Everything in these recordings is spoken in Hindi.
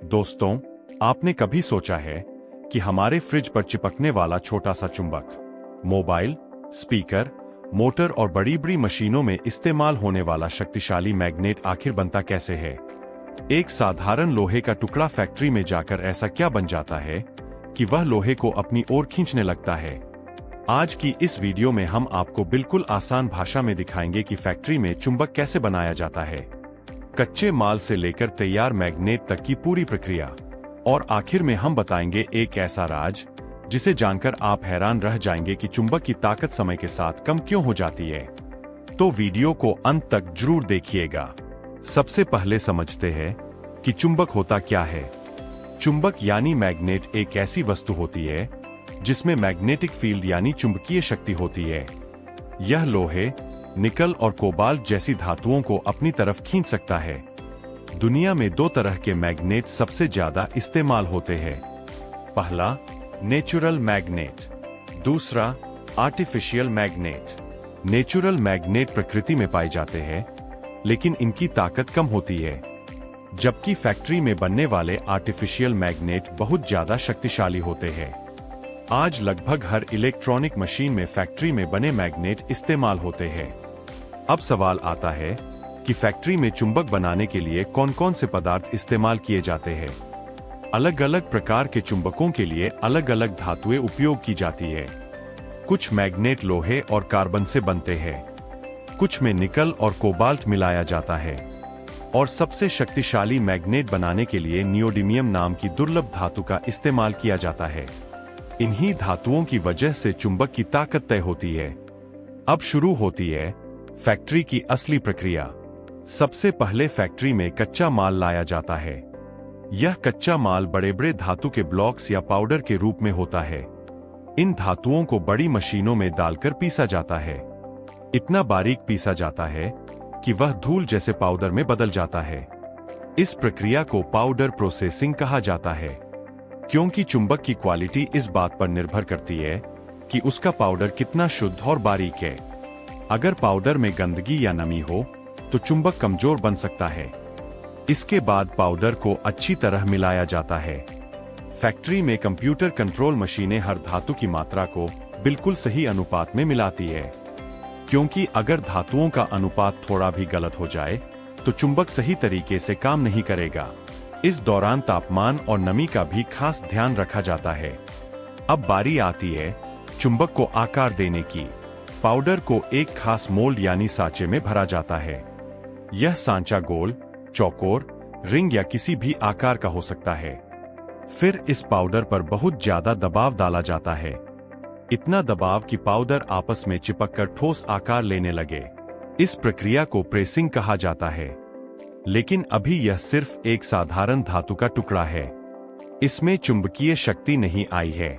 दोस्तों, आपने कभी सोचा है कि हमारे फ्रिज पर चिपकने वाला छोटा सा चुंबक, मोबाइल, स्पीकर, मोटर और बड़ी बड़ी मशीनों में इस्तेमाल होने वाला शक्तिशाली मैग्नेट आखिर बनता कैसे है? एक साधारण लोहे का टुकड़ा फैक्ट्री में जाकर ऐसा क्या बन जाता है कि वह लोहे को अपनी ओर खींचने लगता है? आज की इस वीडियो में हम आपको बिल्कुल आसान भाषा में दिखाएंगे कि फैक्ट्री में चुंबक कैसे बनाया जाता है, कच्चे माल से लेकर तैयार मैग्नेट तक की पूरी प्रक्रिया। और आखिर में हम बताएंगे एक ऐसा राज जिसे जानकर आप हैरान रह जाएंगे कि चुंबक की ताकत समय के साथ कम क्यों हो जाती है। तो वीडियो को अंत तक जरूर देखिएगा। सबसे पहले समझते हैं कि चुंबक होता क्या है। चुंबक यानी मैग्नेट एक ऐसी वस्तु होती है जिसमें मैग्नेटिक फील्ड यानी चुंबकीय शक्ति होती है। यह लोहे, निकल और कोबाल्ट जैसी धातुओं को अपनी तरफ खींच सकता है। दुनिया में दो तरह के मैग्नेट सबसे ज्यादा इस्तेमाल होते हैं। पहला, नेचुरल मैग्नेट, दूसरा आर्टिफिशियल मैग्नेट। नेचुरल मैग्नेट प्रकृति में पाए जाते हैं, लेकिन इनकी ताकत कम होती है, जबकि फैक्ट्री में बनने वाले आर्टिफिशियल मैग्नेट बहुत ज्यादा शक्तिशाली होते हैं। आज लगभग हर इलेक्ट्रॉनिक मशीन में फैक्ट्री में बने मैग्नेट इस्तेमाल होते हैं। अब सवाल आता है कि फैक्ट्री में चुंबक बनाने के लिए कौन कौन से पदार्थ इस्तेमाल किए जाते हैं। अलग अलग प्रकार के चुंबकों के लिए अलग अलग धातुएं उपयोग की जाती है। कुछ मैग्नेट लोहे और कार्बन से बनते हैं, कुछ में निकल और कोबाल्ट मिलाया जाता है, और सबसे शक्तिशाली मैग्नेट बनाने के लिए नियोडिमियम नाम की दुर्लभ धातु का इस्तेमाल किया जाता है। इन्हीं धातुओं की वजह से चुंबक की ताकत तय होती है। अब शुरू होती है फैक्ट्री की असली प्रक्रिया। सबसे पहले फैक्ट्री में कच्चा माल लाया जाता है। यह कच्चा माल बड़े बड़े धातु के ब्लॉक्स या पाउडर के रूप में होता है। इन धातुओं को बड़ी मशीनों में डालकर पीसा जाता है। इतना बारीक पीसा जाता है कि वह धूल जैसे पाउडर में बदल जाता है। इस प्रक्रिया को पाउडर प्रोसेसिंग कहा जाता है, क्योंकि चुंबक की क्वालिटी इस बात पर निर्भर करती है कि उसका पाउडर कितना शुद्ध और बारीक है। अगर पाउडर में गंदगी या नमी हो तो चुंबक कमजोर बन सकता है। इसके बाद पाउडर को अच्छी तरह मिलाया जाता है। फैक्ट्री में कंप्यूटर कंट्रोल मशीनें हर धातु की मात्रा को बिल्कुल सही अनुपात में मिलाती है, क्योंकि अगर धातुओं का अनुपात थोड़ा भी गलत हो जाए तो चुंबक सही तरीके से काम नहीं करेगा। इस दौरान तापमान और नमी का भी खास ध्यान रखा जाता है। अब बारी आती है चुंबक को आकार देने की। पाउडर को एक खास मोल्ड यानी सांचे में भरा जाता है। यह सांचा गोल, चौकोर, रिंग या किसी भी आकार का हो सकता है। फिर इस पाउडर पर बहुत ज्यादा दबाव डाला जाता है, इतना दबाव कि पाउडर आपस में चिपककर ठोस आकार लेने लगे। इस प्रक्रिया को प्रेसिंग कहा जाता है। लेकिन अभी यह सिर्फ एक साधारण धातु का टुकड़ा है, इसमें चुंबकीय शक्ति नहीं आई है।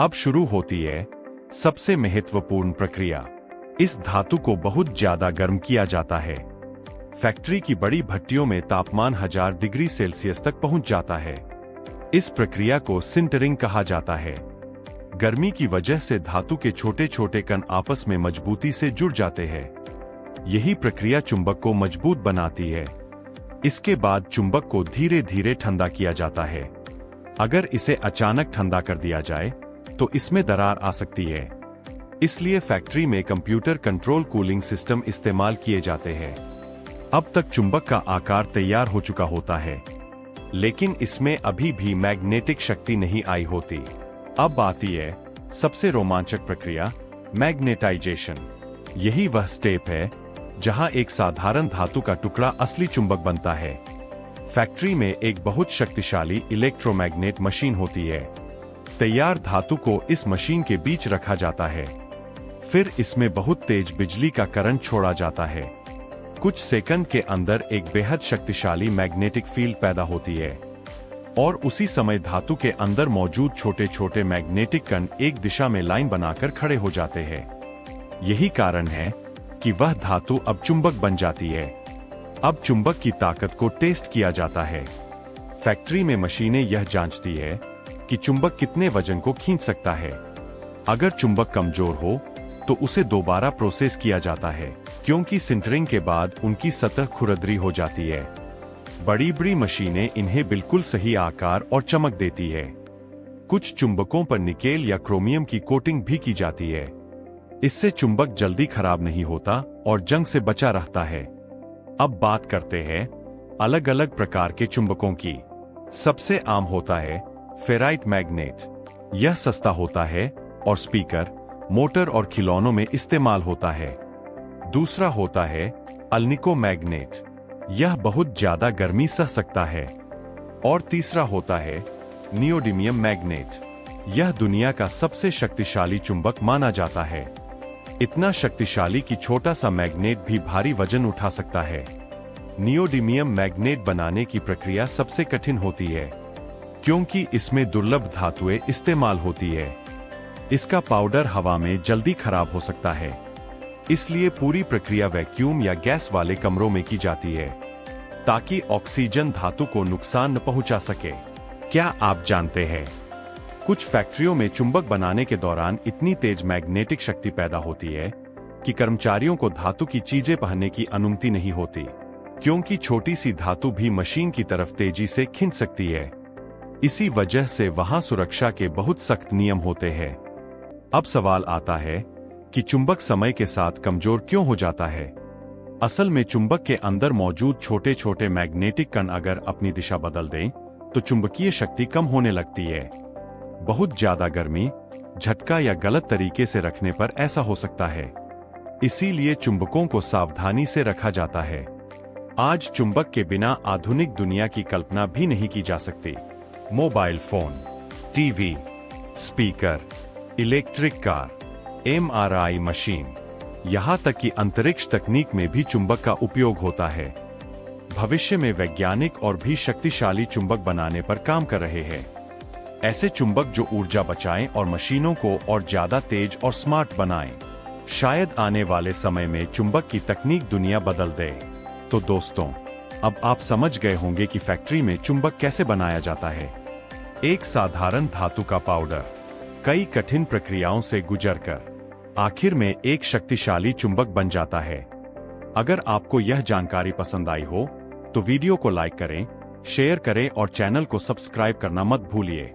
अब शुरू होती है सबसे महत्वपूर्ण प्रक्रिया। इस धातु को बहुत ज्यादा गर्म किया जाता है। फैक्ट्री की बड़ी भट्टियों में तापमान 1000 डिग्री सेल्सियस तक पहुंच जाता है। इस प्रक्रिया को सिंटरिंग कहा जाता है। गर्मी की वजह से धातु के छोटे छोटे कण आपस में मजबूती से जुड़ जाते हैं। यही प्रक्रिया चुंबक को मजबूत बनाती है। इसके बाद चुंबक को धीरे धीरे ठंडा किया जाता है। अगर इसे अचानक ठंडा कर दिया जाए तो इसमें दरार आ सकती है। इसलिए फैक्ट्री में कंप्यूटर कंट्रोल कूलिंग सिस्टम इस्तेमाल किए जाते हैं। अब तक चुंबक का आकार तैयार हो चुका होता है, लेकिन इसमें अभी भी मैग्नेटिक शक्ति नहीं आई होती। अब आती है सबसे रोमांचक प्रक्रिया, मैग्नेटाइजेशन। यही वह स्टेप है जहां एक साधारण धातु का टुकड़ा असली चुंबक बनता है। फैक्ट्री में एक बहुत शक्तिशाली इलेक्ट्रोमैग्नेट मशीन होती है। तैयार धातु को इस मशीन के बीच रखा जाता है। फिर इसमें बहुत तेज बिजली का करंट छोड़ा जाता है। कुछ सेकंड के अंदर एक बेहद शक्तिशाली मैग्नेटिक फील्ड पैदा होती है, और उसी समय धातु के अंदर मौजूद छोटे छोटे मैग्नेटिक कण एक दिशा में लाइन बनाकर खड़े हो जाते हैं। यही कारण है कि वह धातु अब चुंबक बन जाती है। अब चुंबक की ताकत को टेस्ट किया जाता है। फैक्ट्री में मशीनें यह जांचती है कि चुंबक कितने वजन को खींच सकता है। अगर चुंबक कमजोर हो तो उसे दोबारा प्रोसेस किया जाता है, क्योंकि सिंटरिंग के बाद उनकी सतह खुरदरी हो जाती है। बड़ी बड़ी मशीनें इन्हें बिल्कुल सही आकार और चमक देती है। कुछ चुंबकों पर निकेल या क्रोमियम की कोटिंग भी की जाती है। इससे चुंबक जल्दी खराब नहीं होता और जंग से बचा रहता है। अब बात करते हैं अलग अलग प्रकार के चुंबकों की। सबसे आम होता है फेराइट मैग्नेट। यह सस्ता होता है और स्पीकर, मोटर और खिलौनों में इस्तेमाल होता है। दूसरा होता है अल्निको मैग्नेट। यह बहुत ज्यादा गर्मी सह सकता है। और तीसरा होता है नियोडिमियम मैग्नेट। यह दुनिया का सबसे शक्तिशाली चुंबक माना जाता है। इतना शक्तिशाली कि छोटा सा मैग्नेट भी भारी वजन उठा सकता है। नियोडिमियम मैग्नेट बनाने की प्रक्रिया सबसे कठिन होती है, क्योंकि इसमें दुर्लभ धातुएं इस्तेमाल होती है। इसका पाउडर हवा में जल्दी खराब हो सकता है, इसलिए पूरी प्रक्रिया वैक्यूम या गैस वाले कमरों में की जाती है, ताकि ऑक्सीजन धातु को नुकसान न पहुंचा सके। क्या आप जानते हैं, कुछ फैक्ट्रियों में चुंबक बनाने के दौरान इतनी तेज मैग्नेटिक शक्ति पैदा होती है कि कर्मचारियों को धातु की चीजें पहनने की अनुमति नहीं होती, क्योंकि छोटी सी धातु भी मशीन की तरफ तेजी से खींच सकती है। इसी वजह से वहां सुरक्षा के बहुत सख्त नियम होते हैं। अब सवाल आता है कि चुंबक समय के साथ कमजोर क्यों हो जाता है। असल में चुंबक के अंदर मौजूद छोटे छोटे मैग्नेटिक कण अगर अपनी दिशा बदल दें तो चुंबकीय शक्ति कम होने लगती है। बहुत ज्यादा गर्मी, झटका या गलत तरीके से रखने पर ऐसा हो सकता है। इसीलिए चुंबकों को सावधानी से रखा जाता है। आज चुंबक के बिना आधुनिक दुनिया की कल्पना भी नहीं की जा सकती। Mobile phone, TV, speaker, electric car, MRI machine, यहां तक कि अंतरिक्ष तकनीक में भी चुंबक का उपयोग होता है। भविष्य में वैज्ञानिक और भी शक्तिशाली चुंबक बनाने पर काम कर रहे हैं। ऐसे चुंबक जो ऊर्जा बचाएं और मशीनों को और ज्यादा तेज और स्मार्ट बनाएं। शायद आने वाले समय में चुंबक की तकनीक दुनिया बदल दे। तो दोस्तों, अब आप समझ गए होंगे कि फैक्ट्री में चुंबक कैसे बनाया जाता है। एक साधारण धातु का पाउडर कई कठिन प्रक्रियाओं से गुजरकर आखिर में एक शक्तिशाली चुंबक बन जाता है। अगर आपको यह जानकारी पसंद आई हो तो वीडियो को लाइक करें, शेयर करें और चैनल को सब्सक्राइब करना मत भूलिए।